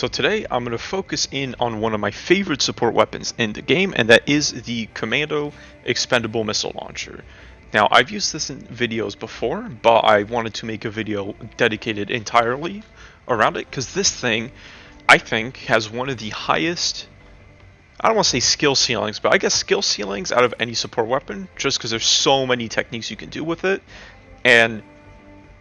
So today I'm going to focus in on one of my favorite support weapons in the game, and that is the Commando Expendable Missile Launcher. Now, I've used this in videos before, but I wanted to make a video dedicated entirely around it, because this thing, I think, has one of the highest, I don't want to say skill ceilings, but I guess skill ceilings out of any support weapon, just because there's so many techniques you can do with it, and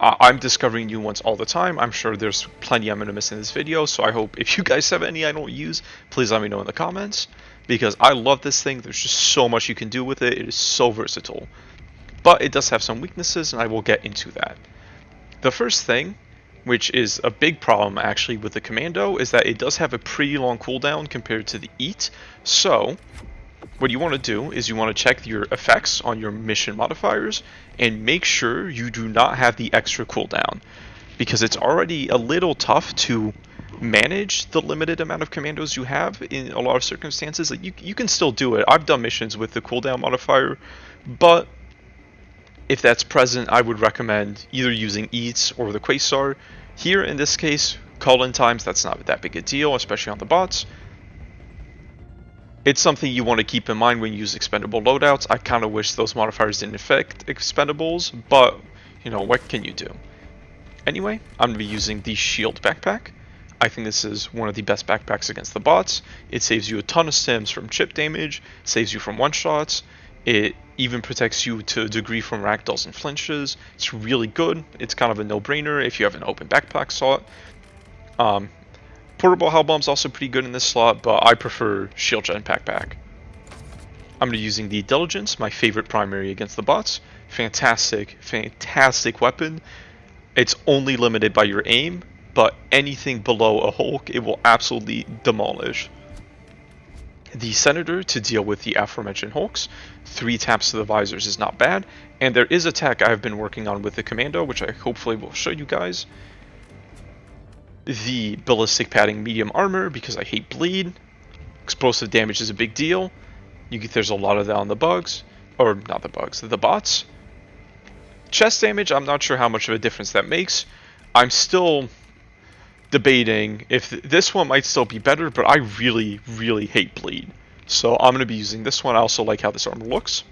I'm discovering new ones all the time. I'm sure there's plenty I'm going to miss in this video, so I hope if you guys have any I don't use, please let me know in the comments, because I love this thing. There's just so much you can do with it. It is so versatile. But it does have some weaknesses, and I will get into that. The first thing, which is a big problem actually with the Commando, is that it does have a pretty long cooldown compared to the EAT. So what you want to do is you want to check your effects on your mission modifiers and make sure you do not have the extra cooldown, because it's already a little tough to manage the limited amount of commandos you have in a lot of circumstances. Like you can still do it. I've done missions with the cooldown modifier, but if that's present, I would recommend either using EATs or the Quasar. Here in this case, call-in times, that's not that big a deal, especially on the bots. It's something you want to keep in mind when you use expendable loadouts. I kind of wish those modifiers didn't affect expendables, but you know, what can you do? Anyway, I'm going to be using the Shield backpack. I think this is one of the best backpacks against the bots. It saves you a ton of stims from chip damage, saves you from one-shots. It even protects you to a degree from ragdolls and flinches. It's really good. It's kind of a no-brainer if you have an open backpack slot. Portable Hell Bomb's also pretty good in this slot, but I prefer Shield Gen Backpack. I'm going to be using the Diligence, my favorite primary against the bots. Fantastic, fantastic weapon. It's only limited by your aim, but anything below a Hulk, it will absolutely demolish. The Senator to deal with the aforementioned Hulks. 3 taps to the visors is not bad, and there is a tech I've been working on with the Commando, which I hopefully will show you guys. The ballistic padding medium armor, because I hate bleed. Explosive damage is a big deal. There's a lot of that on the bugs, or not the bugs, the bots. Chest damage, I'm not sure how much of a difference that makes. I'm still debating if this one might still be better, but I really, really hate bleed. So I'm going to be using this one. I also like how this armor looks.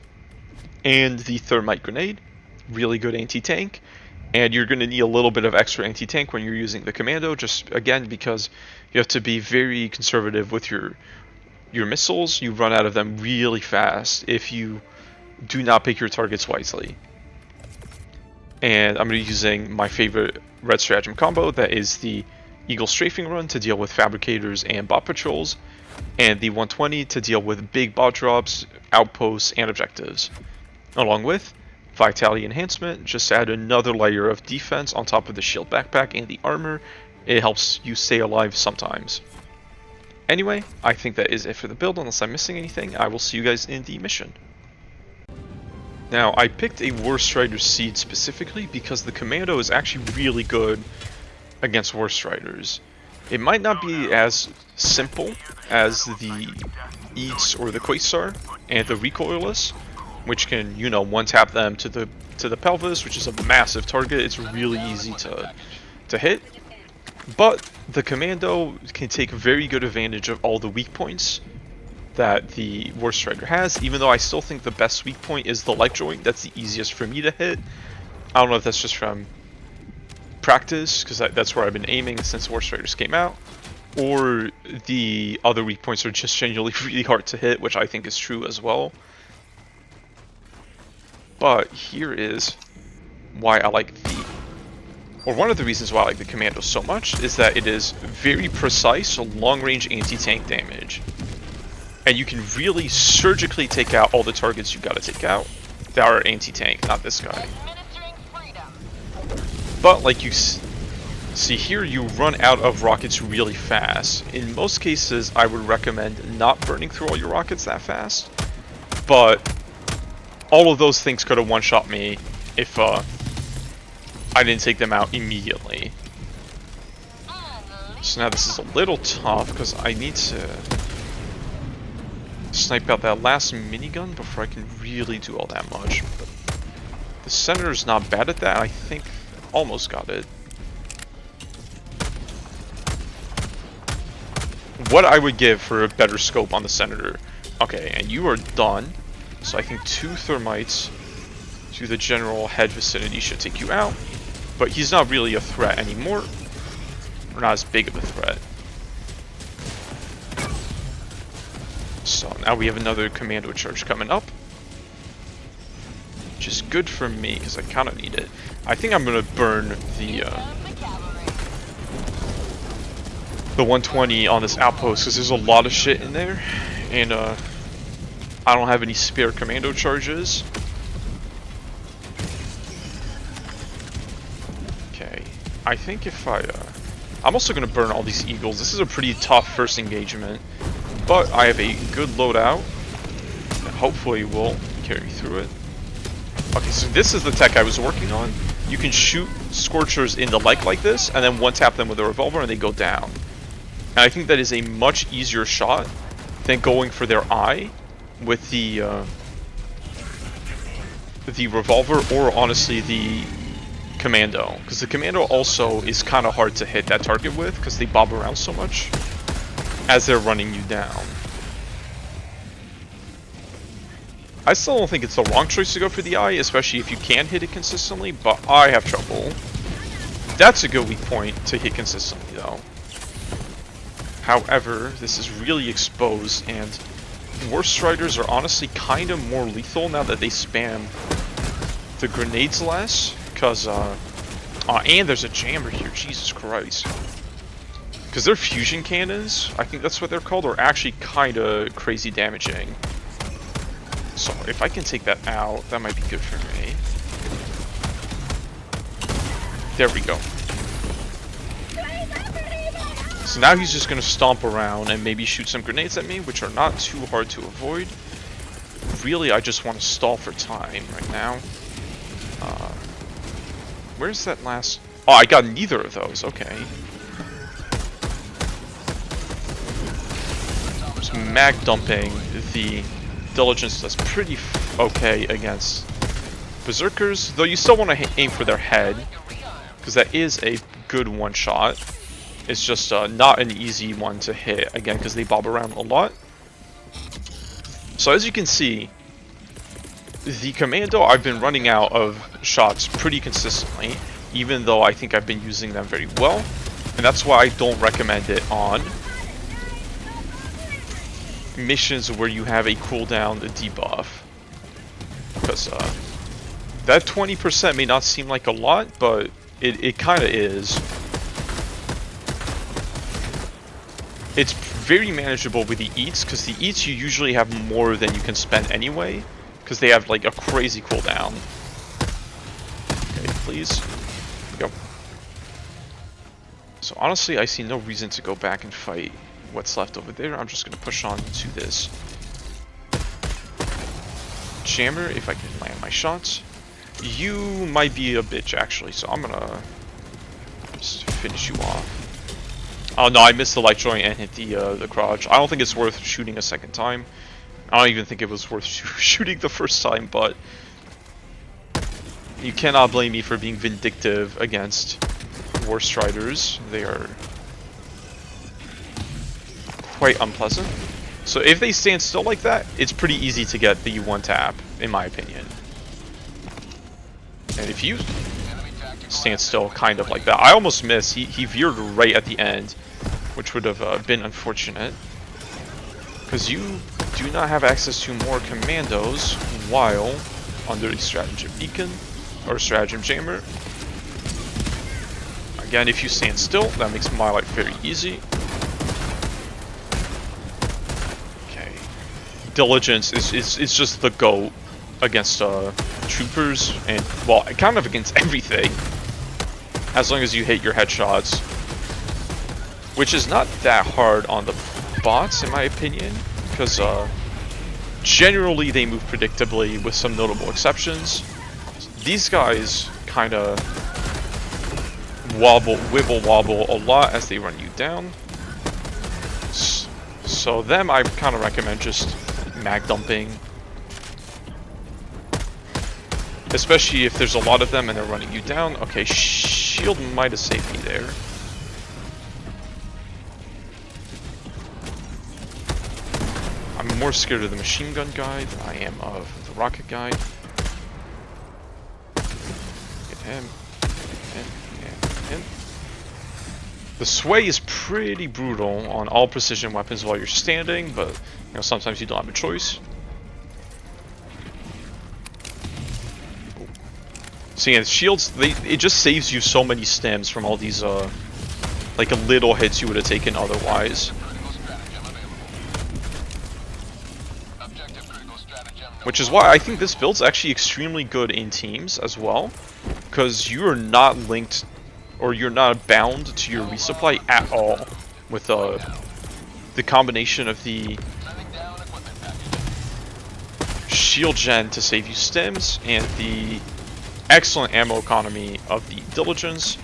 And the Thermite Grenade, really good anti-tank. And you're going to need a little bit of extra anti-tank when you're using the Commando, just again because you have to be very conservative with your missiles. You run out of them really fast if you do not pick your targets wisely. And I'm going to be using my favorite red stratagem combo, that is the Eagle Strafing Run to deal with fabricators and bot patrols, and the 120 to deal with big bot drops, outposts, and objectives, along with Vitality Enhancement, just to add another layer of defense on top of the shield backpack and the armor. It helps you stay alive sometimes. Anyway, I think that is it for the build. Unless I'm missing anything, I will see you guys in the mission. Now, I picked a Worst Rider seed specifically because the Commando is actually really good against Worst Riders. It might not be as simple as the EATs or the Quasar and the Recoilless, which can, you know, one-tap them to the pelvis, which is a massive target. It's really easy to hit. But the Commando can take very good advantage of all the weak points that the Worst Rider has, even though I still think the best weak point is the leg joint. That's the easiest for me to hit. I don't know if that's just from practice, because that's where I've been aiming since Worst Riders came out, or the other weak points are just genuinely really hard to hit, which I think is true as well. But here is why I like one of the reasons why I like the Commando so much, is that it is very precise, long-range anti-tank damage. And you can really surgically take out all the targets you gotta take out that are anti-tank, not this guy. But like you see here, you run out of rockets really fast. In most cases, I would recommend not burning through all your rockets that fast, but all of those things could have one-shot me if I didn't take them out immediately. So now this is a little tough because I need to snipe out that last minigun before I can really do all that much. But the Senator's not bad at that. I think almost got it. what I would give for a better scope on the Senator. Okay, and you are done. So I think 2 thermites to the general head vicinity should take you out. But he's not really a threat anymore. Or not as big of a threat. So now we have another commando charge coming up. Which is good for me, because I kind of need it. I think I'm going to burn the 120 on this outpost, because there's a lot of shit in there. And I don't have any spare commando charges. Okay, I think if I'm also going to burn all these eagles. This is a pretty tough first engagement, but I have a good loadout that hopefully will carry through it. Okay, so this is the tech I was working on. You can shoot Scorchers in the leg like this, and then one-tap them with a revolver and they go down. And I think that is a much easier shot than going for their eye with the revolver, or honestly the Commando, because the Commando also is kind of hard to hit that target with because they bob around so much as they're running you down. I still don't think it's the wrong choice to go for the eye, especially if you can hit it consistently, but I have trouble. That's a good weak point to hit consistently though. However, this is really exposed, and War Striders are honestly kind of more lethal now that they spam the grenades less. Because, and there's a jammer here, Jesus Christ. Because their fusion cannons, I think that's what they're called, are actually kind of crazy damaging. So if I can take that out, that might be good for me. There we go. So now he's just going to stomp around and maybe shoot some grenades at me, which are not too hard to avoid. Really, I just want to stall for time right now. Where's that last... Oh, I got neither of those. Okay. Just mag dumping the Diligence. That's pretty okay against Berserkers. Though you still want to aim for their head, because that is a good one-shot. It's just not an easy one to hit, again, because they bob around a lot. So as you can see, the Commando, I've been running out of shots pretty consistently, even though I think I've been using them very well. And that's why I don't recommend it on missions where you have a cooldown debuff. Because that 20% may not seem like a lot, but it kind of is. It's very manageable with the eats, because the eats you usually have more than you can spend anyway. Because they have like a crazy cooldown. Okay, please. Go. So honestly, I see no reason to go back and fight what's left over there. I'm just going to push on to this jammer if I can land my shots. You might be a bitch actually, so I'm going to just finish you off. Oh no, I missed the light joint and hit the crotch. I don't think it's worth shooting a second time. I don't even think it was worth shooting the first time, but you cannot blame me for being vindictive against War Striders. They are quite unpleasant. So if they stand still like that, it's pretty easy to get the one tap, in my opinion. And if you stand still kind of like that, I almost missed. He veered right at the end, which would have been unfortunate. Because you do not have access to more commandos while under a stratagem beacon or stratagem jammer. Again, if you stand still, that makes my life very easy. Okay. Diligence is just the GOAT against troopers and, well, kind of against everything. As long as you hit your headshots. Which is not that hard on the bots, in my opinion, because generally they move predictably with some notable exceptions. These guys kind of wibble wobble a lot as they run you down. So them I kind of recommend just mag dumping. Especially if there's a lot of them and they're running you down. Okay, shield might have saved me there. I'm more scared of the machine gun guy than I am of the rocket guy. Get him. Him. The sway is pretty brutal on all precision weapons while you're standing, but you know, sometimes you don't have a choice. So yeah, shields, it just saves you so many stems from all these like little hits you would have taken otherwise. Which is why I think this build's actually extremely good in teams as well, because you are not linked or you're not bound to your resupply at all with the combination of the shield gen to save you stems and the excellent ammo economy of the Diligence,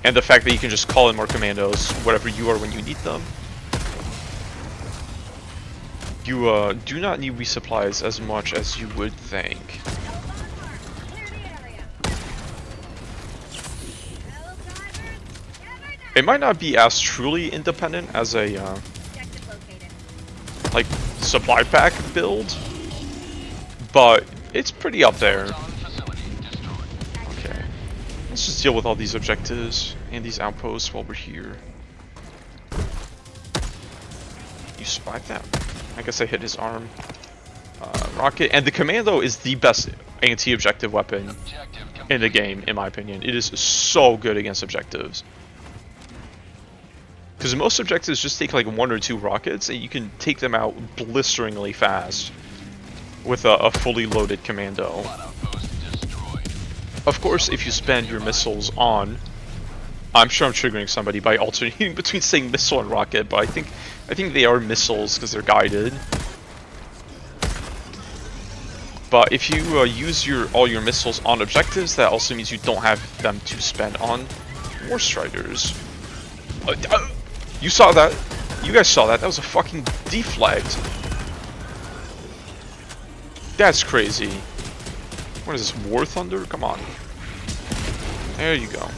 and the fact that you can just call in more commandos whatever you are when you need them. You do not need resupplies as much as you would think. It might not be as truly independent as a like supply pack build, but it's pretty up there. Okay, let's just deal with all these objectives and these outposts while we're here. You spied that? I guess I hit his arm. Rocket, and the Commando is the best anti-objective weapon in the game, in my opinion. It is so good against objectives. Because most objectives just take like 1 or 2 rockets, and you can take them out blisteringly fast with a fully loaded Commando. Of course, if you spend your missiles on, I'm sure I'm triggering somebody by alternating between saying missile and rocket, but I think they are missiles because they're guided. But if you use all your missiles on objectives, that also means you don't have them to spend on War Striders. You saw that? You guys saw that? That was a fucking deflect. That's crazy. What is this, War Thunder? Come on. There you go.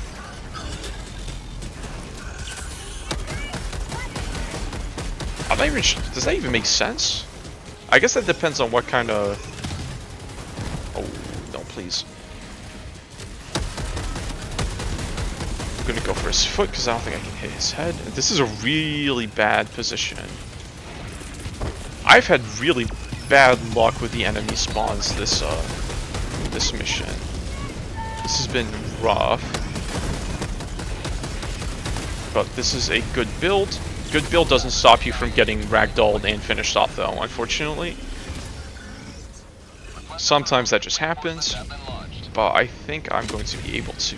I'm not even sure. Does that even make sense? I guess that depends on what kind of... Oh, no, please. I'm gonna go for his foot because I don't think I can hit his head. This is a really bad position. I've had really bad luck with the enemy spawns this mission. This has been rough. But this is a good build. Good build doesn't stop you from getting ragdolled and finished off though, unfortunately. Sometimes that just happens, but I think I'm going to be able to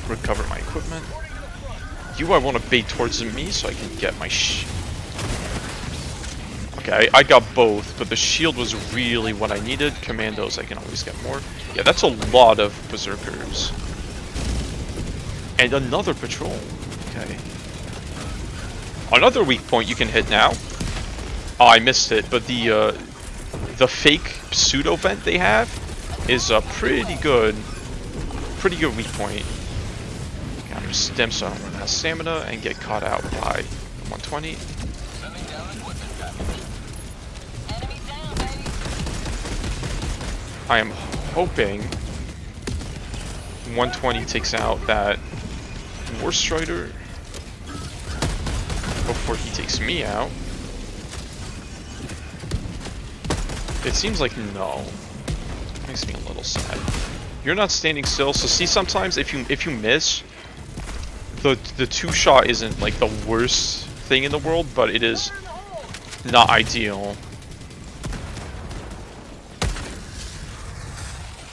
recover my equipment. I want to bait towards me so I can get my Okay, I got both, but the shield was really what I needed. Commandos, I can always get more. Yeah, that's a lot of berserkers. And another patrol. Okay. Another weak point you can hit now. Oh, I missed it, but the fake pseudo vent they have is a pretty good weak point. Okay, I'm gonna stem so I don't run out of stamina and get caught out by 120. I am hoping 120 takes out that War Strider before he takes me out. It seems like no. Makes me a little sad. You're not standing still, so see, sometimes if you miss, the 2-shot isn't like the worst thing in the world, but it is not ideal.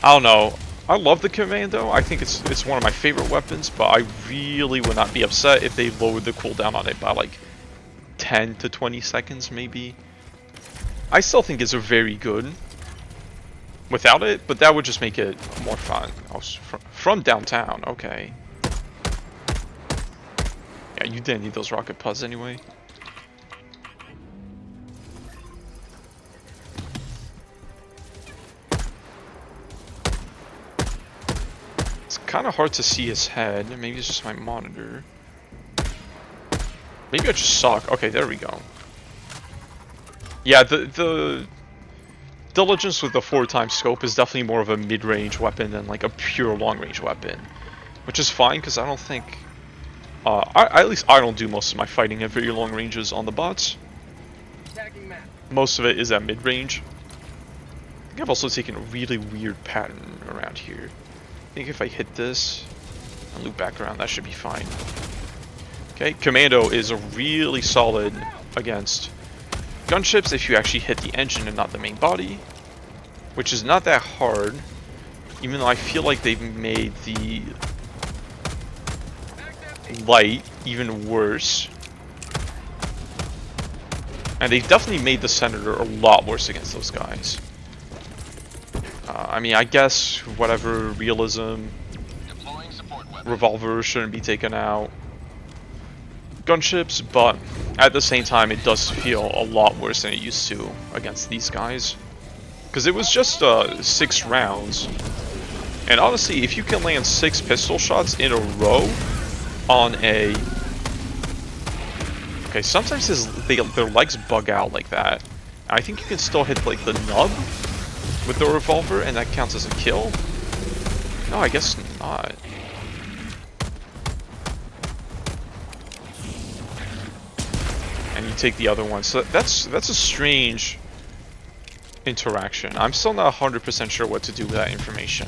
I don't know. I love the Commando. I think it's one of my favorite weapons, but I really would not be upset if they lowered the cooldown on it by like 10 to 20 seconds maybe. I still think it's a very good without it, but that would just make it more fun. Oh, from downtown, okay. Yeah, you didn't need those rocket pods anyway. It's kind of hard to see his head. Maybe it's just my monitor. Maybe I just suck. Okay, there we go. Yeah, the Diligence with the 4x scope is definitely more of a mid-range weapon than like a pure long-range weapon, which is fine because I don't think, at least I don't do most of my fighting at very long ranges on the bots. Most of it is at mid-range. I think I've also taken a really weird pattern around here. I think if I hit this and loop back around, that should be fine. Okay, Commando is a really solid against gunships if you actually hit the engine and not the main body, which is not that hard, even though I feel like they've made the light even worse. And they've definitely made the Senator a lot worse against those guys. I mean, I guess whatever realism, revolvers shouldn't be taken out, gunships, but at the same time it does feel a lot worse than it used to against these guys. Because it was just 6 rounds. And honestly, if you can land 6 pistol shots in a row on a... Okay, sometimes their legs bug out like that. I think you can still hit like the nub with the revolver and that counts as a kill. No, I guess not. And you take the other one. So that's a strange interaction. I'm still not 100% sure what to do with that information.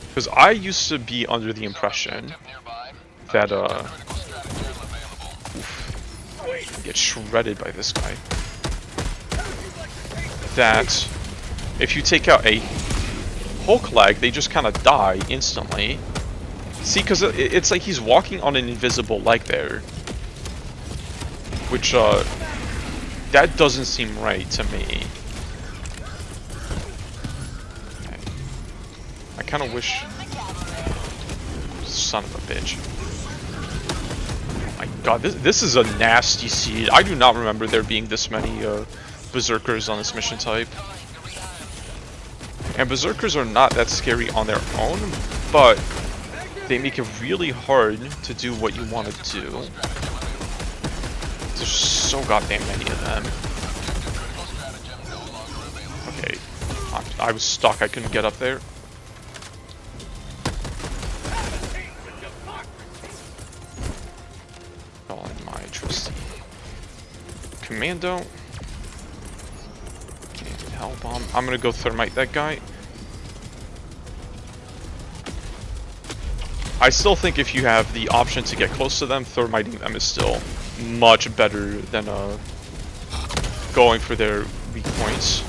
Because I used to be under the impression that get shredded by this guy. That if you take out a Hulk leg, they just kind of die instantly. See, because it's like he's walking on an invisible leg there. Which, that doesn't seem right to me. Okay. I kind of wish... Son of a bitch. Oh my god, this is a nasty seed. I do not remember there being this many Berserkers on this mission type. And Berserkers are not that scary on their own, but they make it really hard to do what you want to do. There's so goddamn many of them. Okay, I was stuck, I couldn't get up there. All in my trusty Commando. And Hell Bomb. I'm gonna go Thermite that guy. I still think if you have the option to get close to them, Thermiting them is still much better than going for their weak points.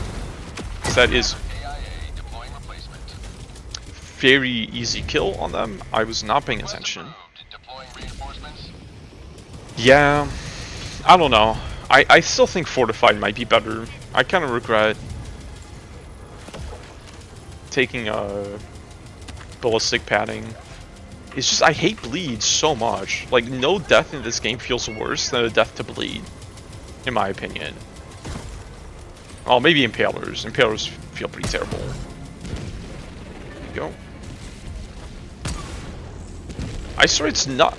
Because that is very easy kill on them. I was not paying attention. Yeah, I don't know. I still think Fortified might be better. I kind of regret taking a ballistic padding. It's just, I hate bleed so much. Like, no death in this game feels worse than a death to bleed, in my opinion. Oh, maybe Impalers. Impalers feel pretty terrible. There you go. I swear it's not...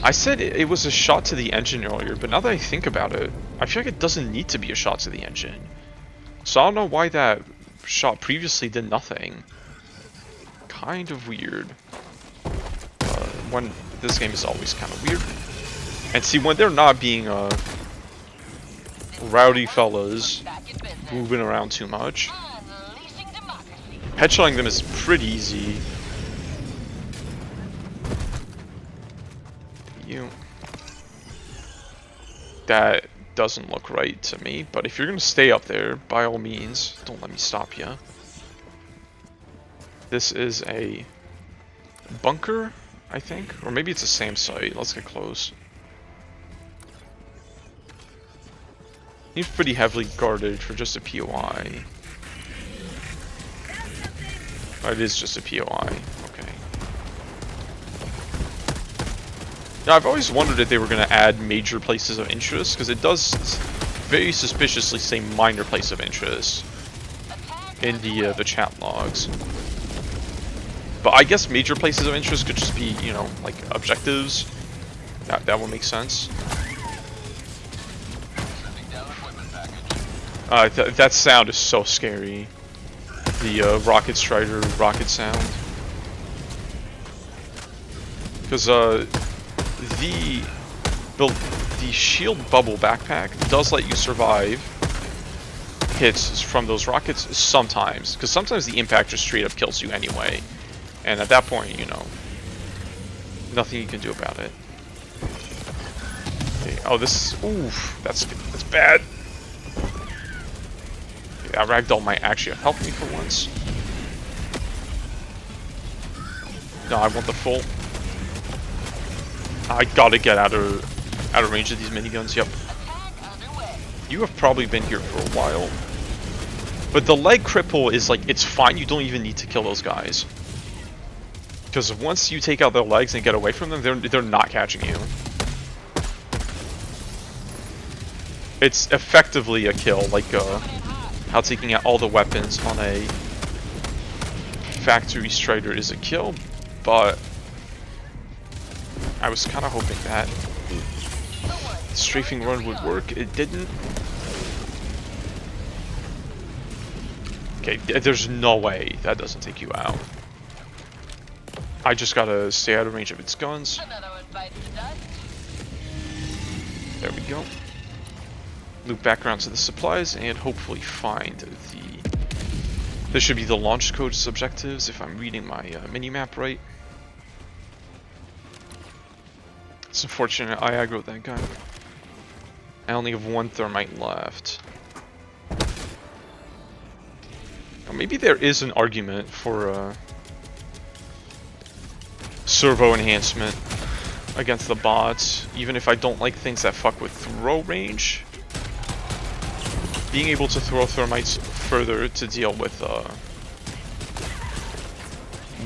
I said it was a shot to the engine earlier, but now that I think about it, I feel like it doesn't need to be a shot to the engine. So I don't know why that shot previously did nothing. Kind of weird. When this game is always kind of weird. And see, when they're not being rowdy fellas moving around too much, headshotting them is pretty easy. That doesn't look right to me, but if you're gonna stay up there, by all means, don't let me stop you. This is a bunker, I think, or maybe it's the same site. Let's get close. He's pretty heavily guarded for just a POI. Oh, it is just a POI. Okay. Now, I've always wondered if they were going to add major places of interest, because it does very suspiciously say minor place of interest in the chat logs. But I guess major places of interest could just be, you know, like objectives. That would make sense. That sound is so scary. The rocket strider rocket sound. Because the shield bubble backpack does let you survive hits from those rockets sometimes. Because sometimes the impact just straight up kills you anyway. And at that point, you know, nothing you can do about it. Okay. Oh, this is... Oof. That's bad. That ragdoll might actually have helped me for once. No, I want the full. I gotta get out of range of these miniguns. Yep. You have probably been here for a while. But the leg cripple is like, it's fine. You don't even need to kill those guys. Because once you take out their legs and get away from them, they're not catching you. It's effectively a kill, like how taking out all the weapons on a factory strider is a kill, but I was kind of hoping that strafing run would work. It didn't. Okay, there's no way that doesn't take you out. I just gotta stay out of range of its guns. There we go. Loop back around to the supplies and hopefully find the... This should be the launch code's objectives if I'm reading my mini-map right. It's unfortunate I aggroed that guy. I only have one thermite left. Now, maybe there is an argument for servo enhancement against the bots, even if I don't like things that fuck with throw range. Being able to throw thermites further to deal with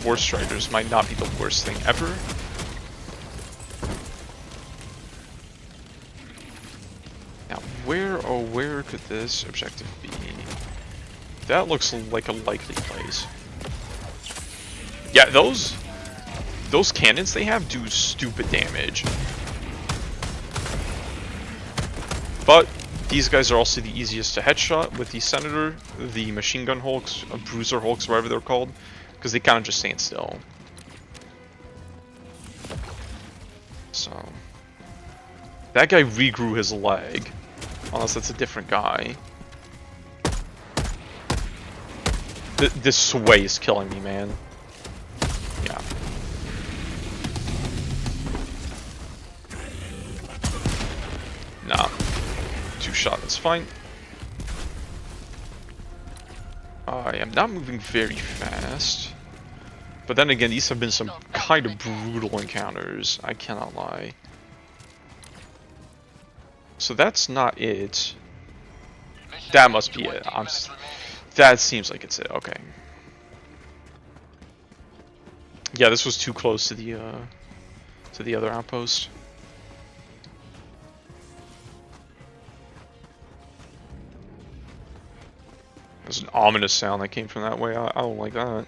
war striders might not be the worst thing ever. Now, where could this objective be? That looks like a likely place. Yeah, those cannons they have do stupid damage. But these guys are also the easiest to headshot with the Senator, the machine gun hulks, bruiser hulks, whatever they're called, because they kind of just stand still. So that guy regrew his leg, unless that's a different guy. This sway is killing me, man. Yeah. Nah. Two-shot, that's fine. I am not moving very fast. But then again, these have been some kind of brutal encounters. I cannot lie. So that's not it. That must be it. That seems like it's it. Okay. Yeah, this was too close to the other outpost. There's an ominous sound that came from that way. I don't like that.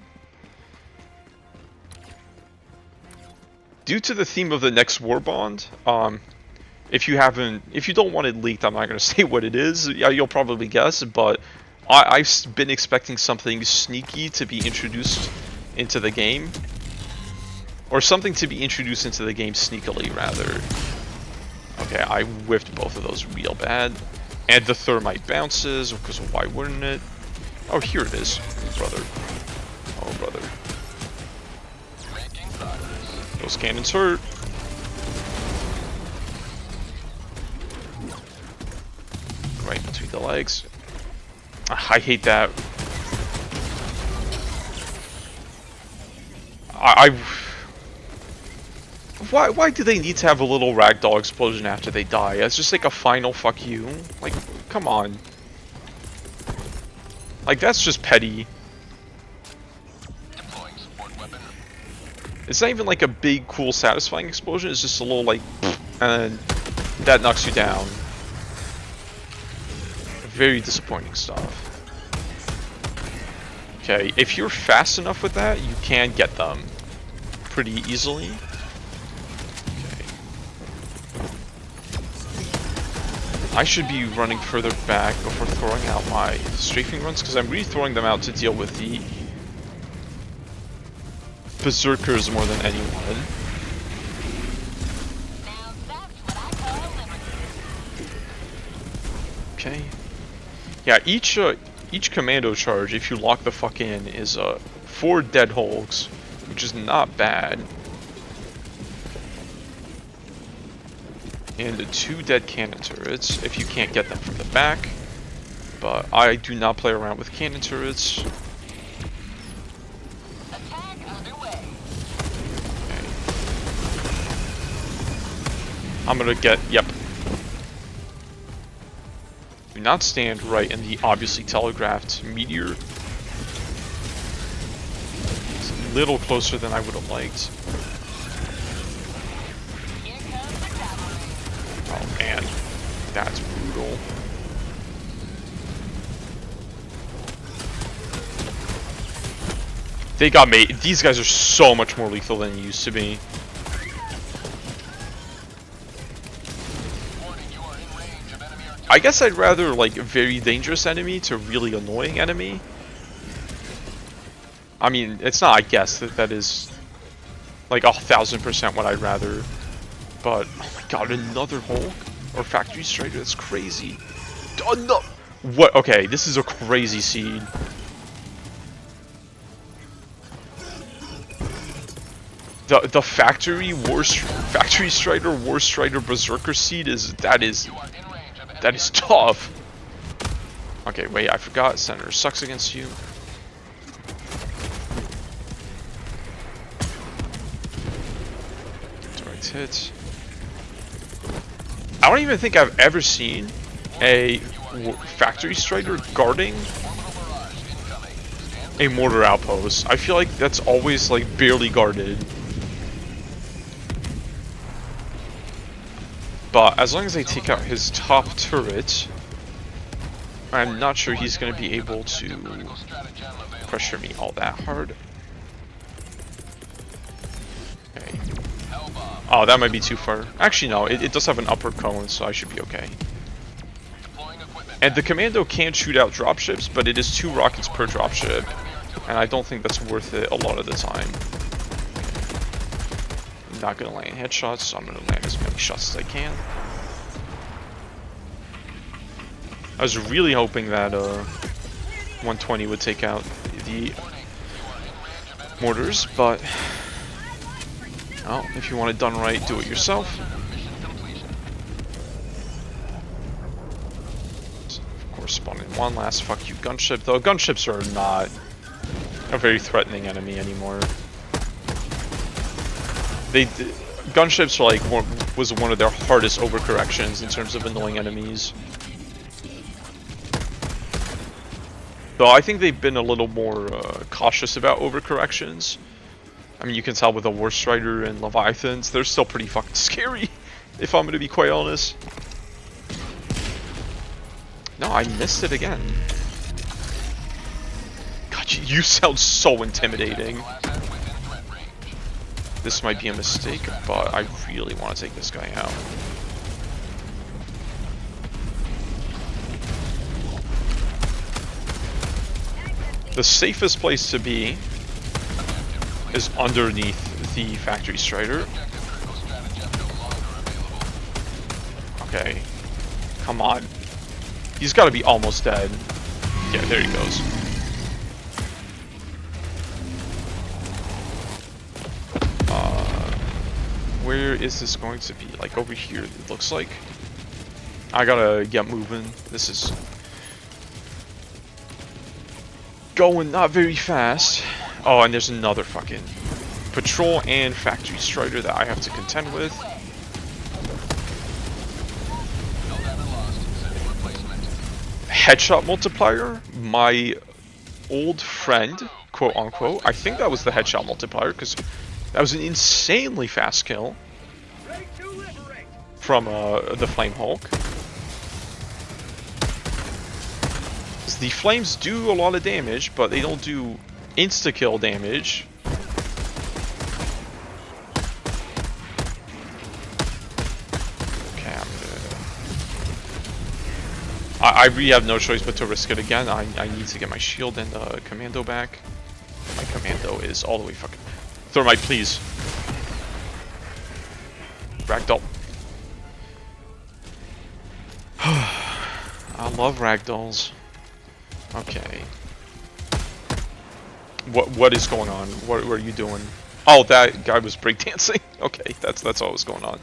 Due to the theme of the next war bond, if you don't want it leaked, I'm not gonna say what it is. Yeah, you'll probably guess, but I've been expecting something sneaky to be introduced into the game, or something to be introduced into the game sneakily, rather. Okay, I whiffed both of those real bad, and the thermite bounces because why wouldn't it? Oh, here it is, brother. Oh, brother. Those cannons hurt. Right between the legs. I hate that. Why do they need to have a little ragdoll explosion after they die? It's just like a final fuck you. Like, come on. Like, that's just petty. It's not even like a big, cool, satisfying explosion. It's just a little like, and that knocks you down. Very disappointing stuff. Okay, if you're fast enough with that, you can get them pretty easily. Okay. I should be running further back before throwing out my strafing runs, because I'm really throwing them out to deal with the berserkers more than anyone. Okay. Yeah, each commando charge, if you lock the fuck in, is 4 dead hulks, which is not bad. And 2 dead cannon turrets, if you can't get them from the back. But I do not play around with cannon turrets. Okay. I'm gonna get, yep. Do not stand right in the obviously telegraphed meteor. It's a little closer than I would have liked. Oh man, that's brutal. They got me. These guys are so much more lethal than they used to be. I guess I'd rather like a very dangerous enemy to really annoying enemy. I mean, it's not I guess, that is like 1000% what I'd rather. But, oh my god, another Hulk? Or Factory Strider? That's crazy. Oh no! What? Okay, this is a crazy seed. The Factory Strider War Strider Berserker seed that is tough. Okay, wait, I forgot. Senator sucks against you. Direct hit. I don't even think I've ever seen a Factory Strider guarding a mortar outpost. I feel like that's always like barely guarded. But as long as they take out his top turret, I'm not sure he's going to be able to pressure me all that hard. Okay. Oh, that might be too far. Actually, no, it does have an upper cone, so I should be okay. And the Commando can shoot out dropships, but it is 2 rockets per dropship, and I don't think that's worth it a lot of the time. I'm not going to land headshots, so I'm going to land as many shots as I can. I was really hoping that 120 would take out the mortars, but well, if you want it done right, do it yourself. Of course, spawn in one last fuck you gunship, though gunships are not a very threatening enemy anymore. Gunships are like was one of their hardest overcorrections in terms of annoying enemies. Though I think they've been a little more cautious about overcorrections. I mean, you can tell with the War Strider and Leviathans, they're still pretty fucking scary, if I'm gonna be quite honest. No, I missed it again. God, you sound so intimidating. This might be a mistake, but I really want to take this guy out. The safest place to be is underneath the Factory Strider. Okay. Come on. He's got to be almost dead. Yeah, there he goes. Where is this going to be? Like over here, it looks like. I gotta get moving. This is going not very fast. Oh, and there's another fucking patrol and Factory Strider that I have to contend with. Headshot multiplier. My old friend, quote unquote. I think that was the headshot multiplier because that was an insanely fast kill from the Flame Hulk. The flames do a lot of damage, but they don't do insta-kill damage. Okay, I'm gonna I really have no choice but to risk it again. I need to get my shield and Commando back. My Commando is all the way fucking... Thermite, please. Ragdoll. I love ragdolls. Okay. What is going on? What are you doing? Oh, that guy was breakdancing. Okay, that's all was going on.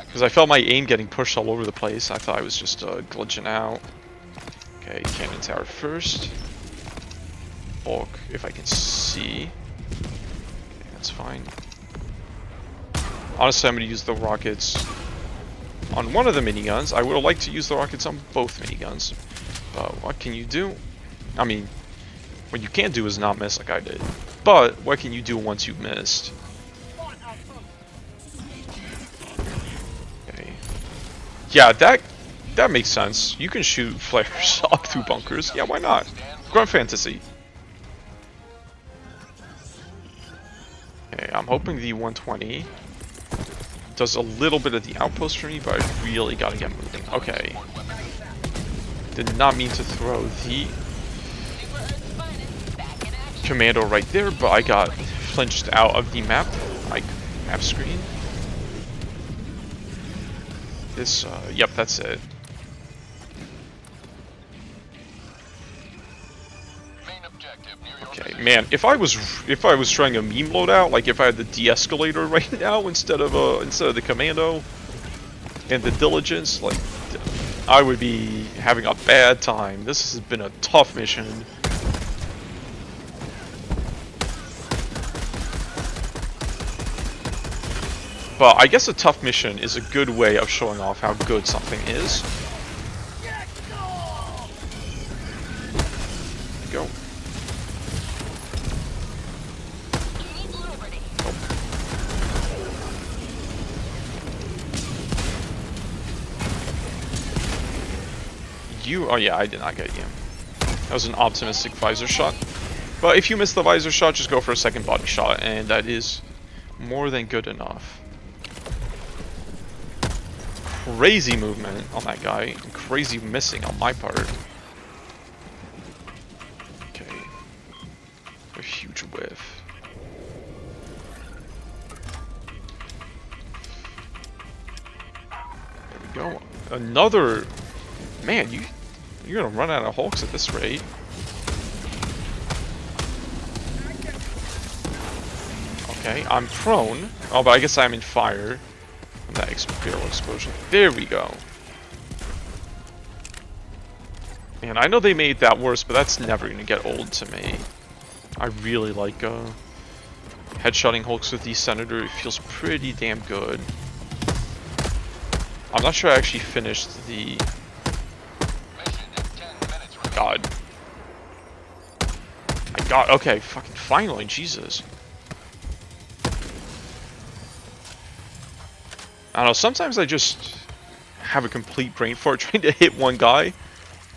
Because I felt my aim getting pushed all over the place. I thought I was just glitching out. Okay, cannon tower first. Bulk, if I can see. Okay, that's fine. Honestly, I'm going to use the rockets on one of the miniguns. I would have liked to use the rockets on both miniguns. But what can you do? I mean, what you can't do is not miss like I did. But what can you do once you've missed? Okay. Yeah, that makes sense. You can shoot flares up through bunkers. Yeah, why not? Grunt Fantasy. Okay, I'm hoping the 120 does a little bit of the outpost for me, but I really gotta get moving. Okay. Did not mean to throw the Commando right there, but I got flinched out of the map, like map screen. This, yep, that's it. Okay, man, if I was trying a meme loadout, like if I had the de-escalator right now instead of the Commando and the Diligence, like I would be having a bad time. This has been a tough mission. But I guess a tough mission is a good way of showing off how good something is. Go. Oh yeah, I did not get you. That was an optimistic visor shot. But if you miss the visor shot, just go for a second body shot, and that is more than good enough. Crazy movement on that guy, and crazy missing on my part. Okay. A huge whiff. There we go. Another... Man, you're gonna run out of hulks at this rate. Okay, I'm prone. Oh, but I guess I'm in fire from that barrel explosion. There we go. Man, I know they made that worse, but that's never gonna get old to me. I really like headshotting hulks with the Senator. It feels pretty damn good. I'm not sure I actually finished the... God. I got... Okay, fucking finally, Jesus. I don't know, sometimes I just have a complete brain fart trying to hit one guy.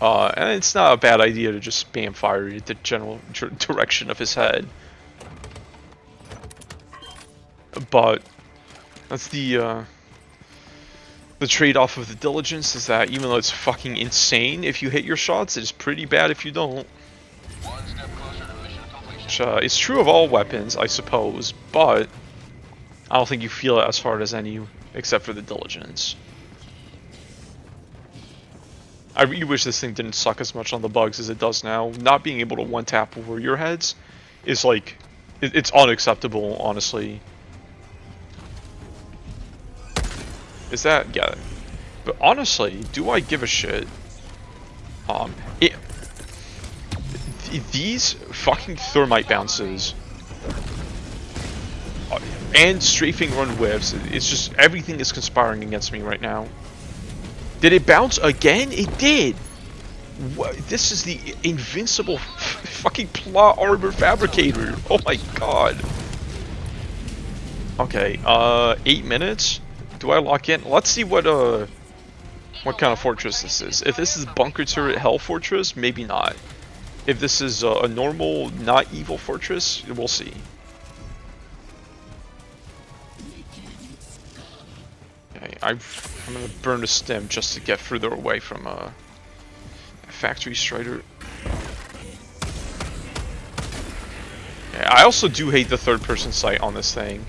And it's not a bad idea to just spam fire at the general direction of his head. But that's the trade-off of the Diligence, is that even though it's fucking insane if you hit your shots, it's pretty bad if you don't. Which is true of all weapons, I suppose, but I don't think you feel it as hard as any, except for the Diligence. I really wish this thing didn't suck as much on the bugs as it does now. Not being able to one-tap over your heads is like... It's unacceptable, honestly. Is that... Yeah. But honestly, do I give a shit? These fucking thermite bounces... and strafing run whiffs, it's just... Everything is conspiring against me right now. Did it bounce again? It did! What? This is the invincible fucking plot armor fabricator. Oh my god. Okay, 8 minutes? Do I lock in? Let's see what kind of fortress this is. If this is bunker turret hell fortress, maybe not. If this is a normal, not evil fortress, we'll see. Okay, I'm gonna burn a stem just to get further away from a factory strider. Yeah, I also do hate the third-person sight on this thing.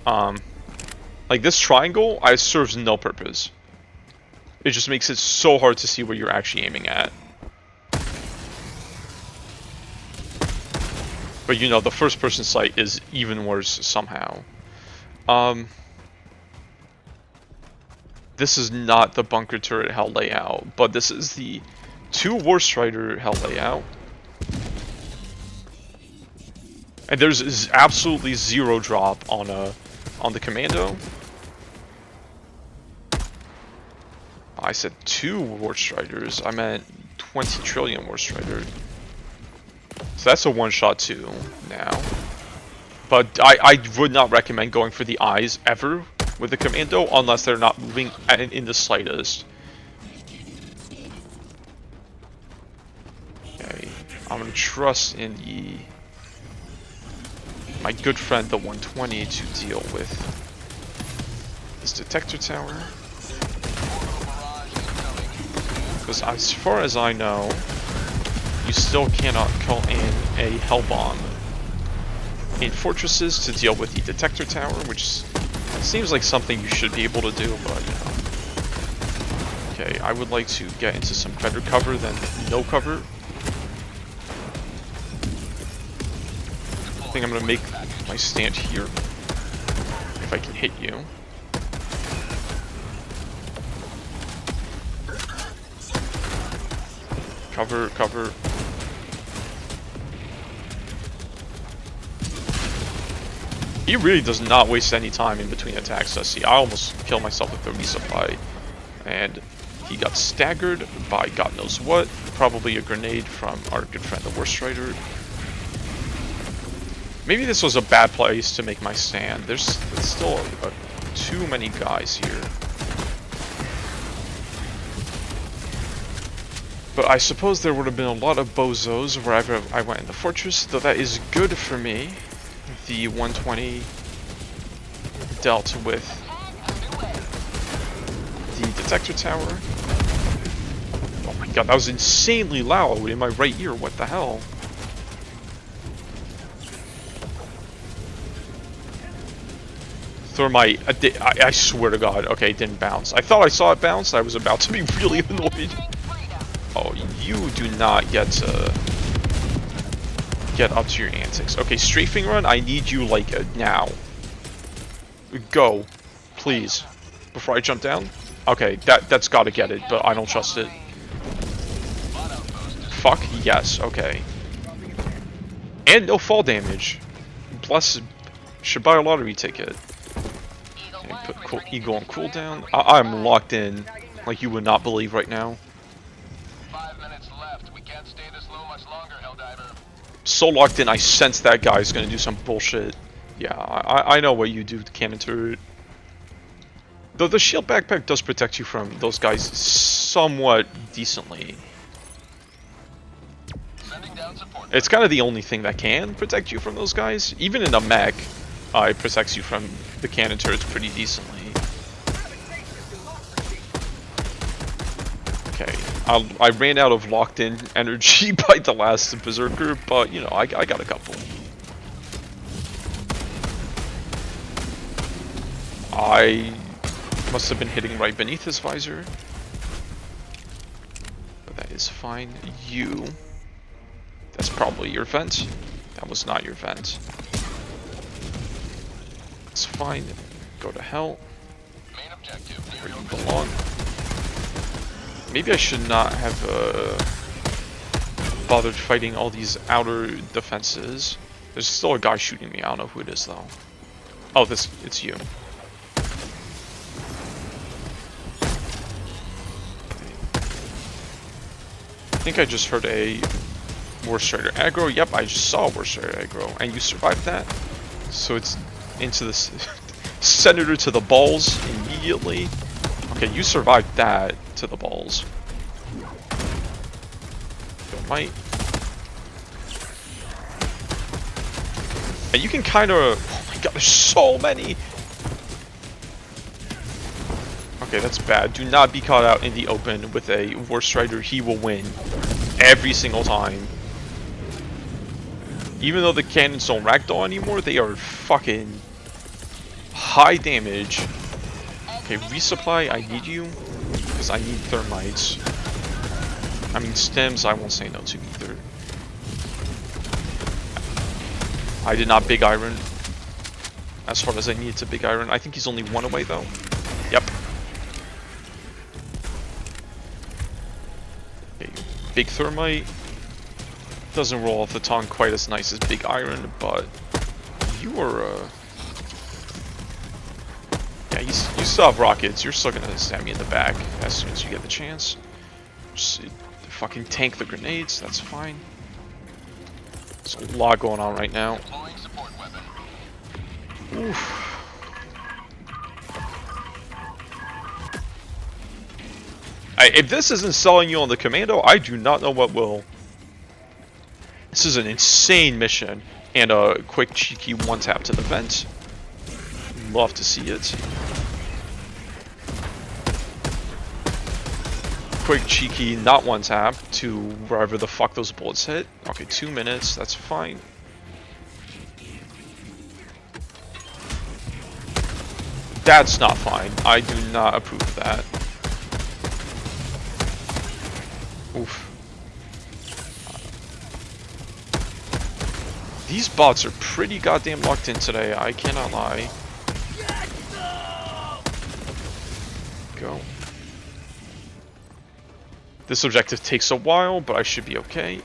Like this triangle, serves no purpose. It just makes it so hard to see what you're actually aiming at. But you know, the first-person sight is even worse somehow. This is not the bunker turret hell layout, but this is the 2 War Strider hell layout. And there's absolutely 0 drop on the Commando. I said 2 War Striders. I meant 20 trillion War Strider. So that's a one-shot too now. But I would not recommend going for the eyes ever with the Commando unless they're not moving in the slightest. Okay, I'm gonna trust in my good friend the 120 to deal with this detector tower. Because as far as I know, you still cannot call in a Hell Bomb in fortresses to deal with the detector tower, which seems like something you should be able to do, but you know. Okay, I would like to get into some better cover than no cover. I think I'm gonna make my stand here, if I can hit you. Cover, cover. He really does not waste any time in between attacks. See, I almost killed myself with the resupply, and he got staggered by God knows what. Probably a grenade from our good friend the War Strider. Maybe this was a bad place to make my stand. There's still too many guys here. But I suppose there would have been a lot of bozos wherever I went in the fortress, though that is good for me. The 120 dealt with the detector tower. Oh my god, that was insanely loud in my right ear. What the hell? Thermite, I swear to god. Okay, it didn't bounce. I thought I saw it bounce. I was about to be really annoyed. Oh, you do not get to get up to your antics. Okay, strafing run, I need you like now. Go, please, before I jump down. Okay, that's gotta get it, but I don't trust it. Fuck, yes, okay. And no fall damage. Bless, should buy a lottery ticket. Okay, put Eagle on cooldown. I'm locked in like you would not believe right now. 5 minutes left. We can't stay this low much longer, Helldiver. So locked in, I sense that guy's gonna do some bullshit. Yeah, I know what you do, cannon turret. Though the shield backpack does protect you from those guys somewhat decently. Sending down support. It's kind of the only thing that can protect you from those guys. Even in a mech, it protects you from the cannon turrets pretty decently. Okay, I ran out of locked-in energy by the last Berserker, but you know, I got a couple. I must have been hitting right beneath his visor. But that is fine. You. That's probably your vent. That was not your vent. It's fine. Go to hell. Main objective. Where you belong. Maybe I should not have bothered fighting all these outer defenses. There's still a guy shooting me. I don't know who it is though. Oh, it's you. I think I just heard a War Strider aggro. Yep, I just saw a War Strider aggro, and you survived that. So it's into the Senator to the balls immediately. Okay, you survived that to the balls. Might. And you can kind of. Oh my god, there's so many. Okay, that's bad. Do not be caught out in the open with a War Strider. He will win every single time. Even though the cannons don't ragdoll anymore, they are fucking high damage. Okay, resupply, I need you. Because I need thermites. I mean, stems, I won't say no to either. I did not big iron as hard as I needed to big iron. I think he's only one away though. Yep. Okay, big thermite. Doesn't roll off the tongue quite as nice as big iron, but you are yeah, you still have rockets. You're still gonna stab me in the back as soon as you get the chance. Just fucking tank the grenades, that's fine. There's a lot going on right now. Oof. If this isn't selling you on the Commando, I do not know what will. This is an insane mission, and a quick cheeky one-tap to the vent. Love to see it. Quick cheeky, not one-tap, to wherever the fuck those bullets hit. Okay, 2 minutes, that's fine. That's not fine. I do not approve of that. Oof. These bots are pretty goddamn locked in today, I cannot lie. Go. This objective takes a while, but I should be okay.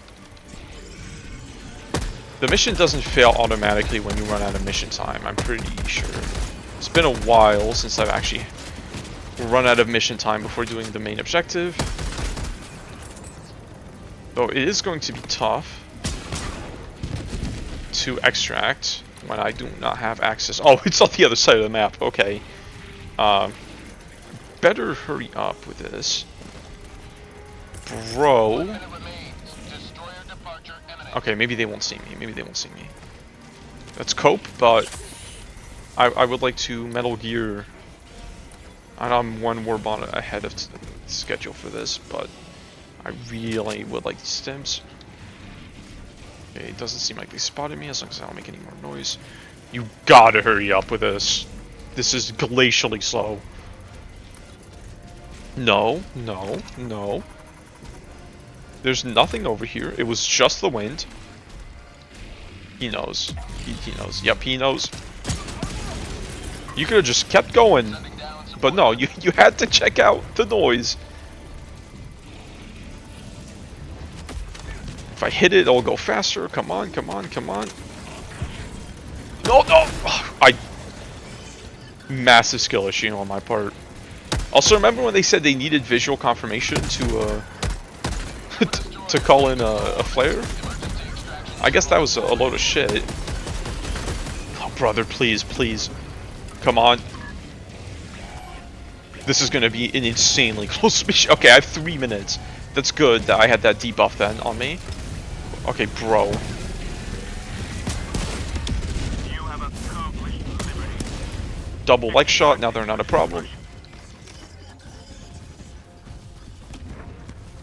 The mission doesn't fail automatically when you run out of mission time, I'm pretty sure. It's been a while since I've actually run out of mission time before doing the main objective. Though it is going to be tough to extract when I do not have access. Oh, it's on the other side of the map. Okay. Better hurry up with this. Bro. Okay, maybe they won't see me. Maybe they won't see me. Let's cope, but I would like to Metal Gear. And I'm one warbond ahead of schedule for this, but I really would like these stems. Okay, it doesn't seem like they spotted me as long as I don't make any more noise. You gotta hurry up with this. This is glacially slow. No, no, no. There's nothing over here. It was just the wind. He knows. He knows. Yep, he knows. You could have just kept going. But no, you had to check out the noise. If I hit it, it'll go faster. Come on, come on, come on. No, no! Massive skill issue on my part. Also, remember when they said they needed visual confirmation to to call in a flare? I guess that was a load of shit. Oh, brother, please, please. Come on. This is gonna be an insanely close mission. Okay, I have 3 minutes. That's good that I had that debuff then on me. Okay, bro. Double leg shot, now they're not a problem.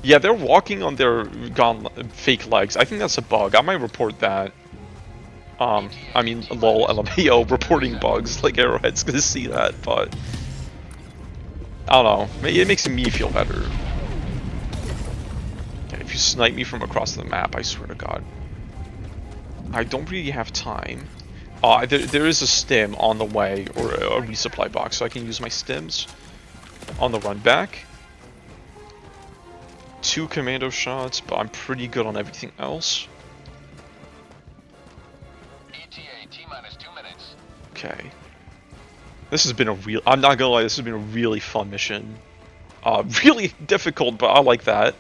Yeah, they're walking on their fake legs. I think that's a bug. I might report that. I mean, lol, LMAO, reporting bugs. Like, Arrowhead's gonna see that, but I don't know. It makes me feel better. Okay, if you snipe me from across the map, I swear to God. I don't really have time. There is a stim on the way, or a resupply box, so I can use my stims on the run back. 2 commando shots, but I'm pretty good on everything else. ETA T-minus 2 minutes. Okay. This has been a real. I'm not gonna lie. This has been a really fun mission. Really difficult, but I like that.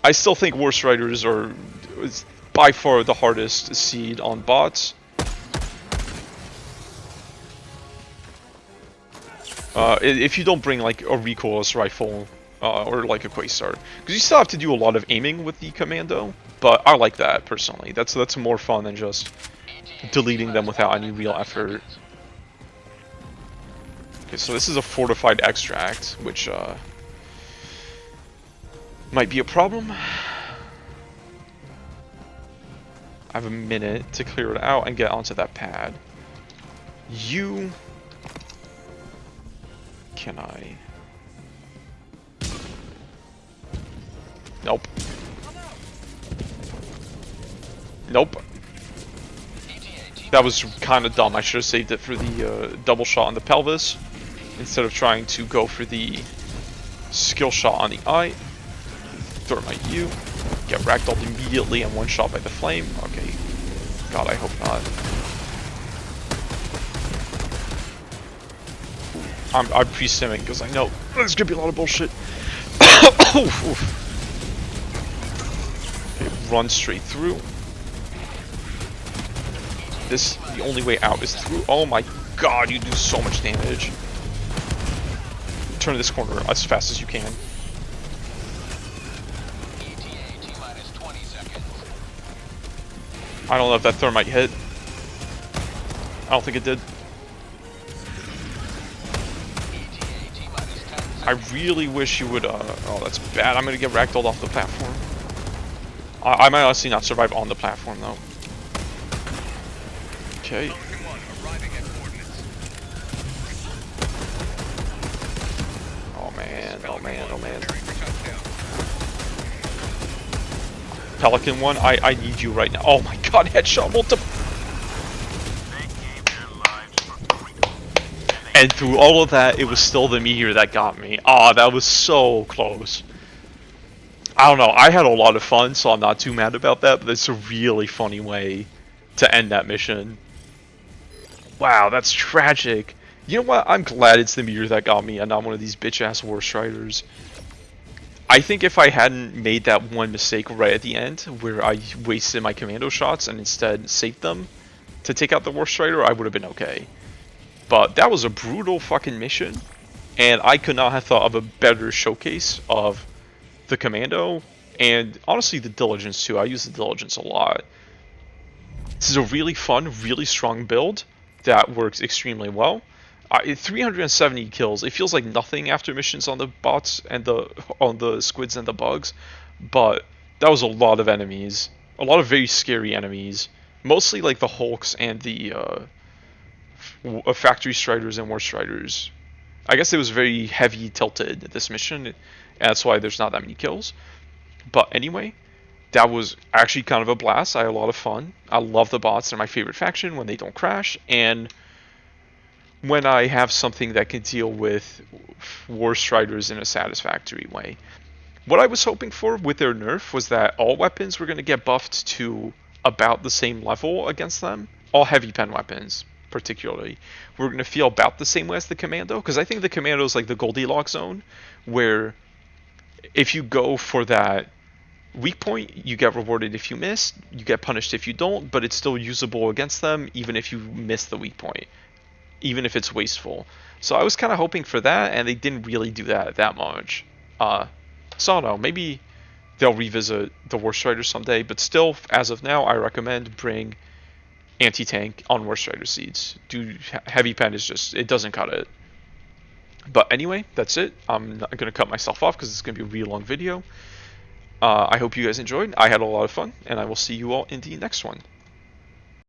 I still think War Striders are by far the hardest seed on bots. If you don't bring like a recoilless rifle. Or like a Quasar, because you still have to do a lot of aiming with the Commando, but I like that personally. That's more fun than just deleting them without any real effort. Okay, so this is a fortified extract, which might be a problem. I have a minute to clear it out and get onto that pad. You... Can I... Nope. Nope. That was kind of dumb. I should have saved it for the double shot on the pelvis instead of trying to go for the skill shot on the eye. Thermite you. Get ragdolled immediately and one shot by the flame. Okay. God, I hope not. I'm pre-simming because I know there's gonna be a lot of bullshit. Oof, oof. Okay, run straight through. The only way out is through. Oh my god, you do so much damage. Turn this corner as fast as you can. I don't know if that thermite hit. I don't think it did. I really wish you would, oh, that's bad. I'm gonna get ragdolled off the platform. I might honestly not survive on the platform, though. Okay. Oh man, oh man, oh man. Pelican 1, I need you right now. Oh my god, headshot multiple. And through all of that, it was still the meteor that got me. Ah, that was so close. I don't know, I had a lot of fun, so I'm not too mad about that, but it's a really funny way to end that mission. Wow, that's tragic. You know what? I'm glad it's the meteor that got me and not one of these bitch-ass war striders. I think if I hadn't made that one mistake right at the end, where I wasted my commando shots and instead saved them to take out the war strider, I would have been okay. But that was a brutal fucking mission, and I could not have thought of a better showcase of the Commando, and honestly the Diligence too. I use the Diligence a lot. This is a really fun, really strong build that works extremely well. 370 kills. It feels like nothing after missions on the bots and on the squids and the bugs, but that was a lot of enemies, a lot of very scary enemies. Mostly like the Hulks and the factory striders and war striders. I guess it was very heavy tilted this mission, and that's why there's not that many kills. But anyway, that was actually kind of a blast. I had a lot of fun. I love the bots. They're my favorite faction when they don't crash, and when I have something that can deal with war striders in a satisfactory way. What I was hoping for with their nerf was that all weapons were going to get buffed to about the same level against them. All heavy pen weapons, particularly, were going to feel about the same way as the Commando, because I think the Commando is like the Goldilocks zone, where if you go for that weak point, you get rewarded if you miss, you get punished if you don't, but it's still usable against them even if you miss the weak point, even if it's wasteful. So I was kind of hoping for that, and they didn't really do that much. So I don't know, maybe they'll revisit the War Strider someday, but still, as of now, I recommend bring anti-tank on War Strider seeds. Heavy pen is just, it doesn't cut it. But anyway, that's it. I'm not going to cut myself off because it's going to be a really long video. I hope you guys enjoyed. I had a lot of fun, and I will see you all in the next one.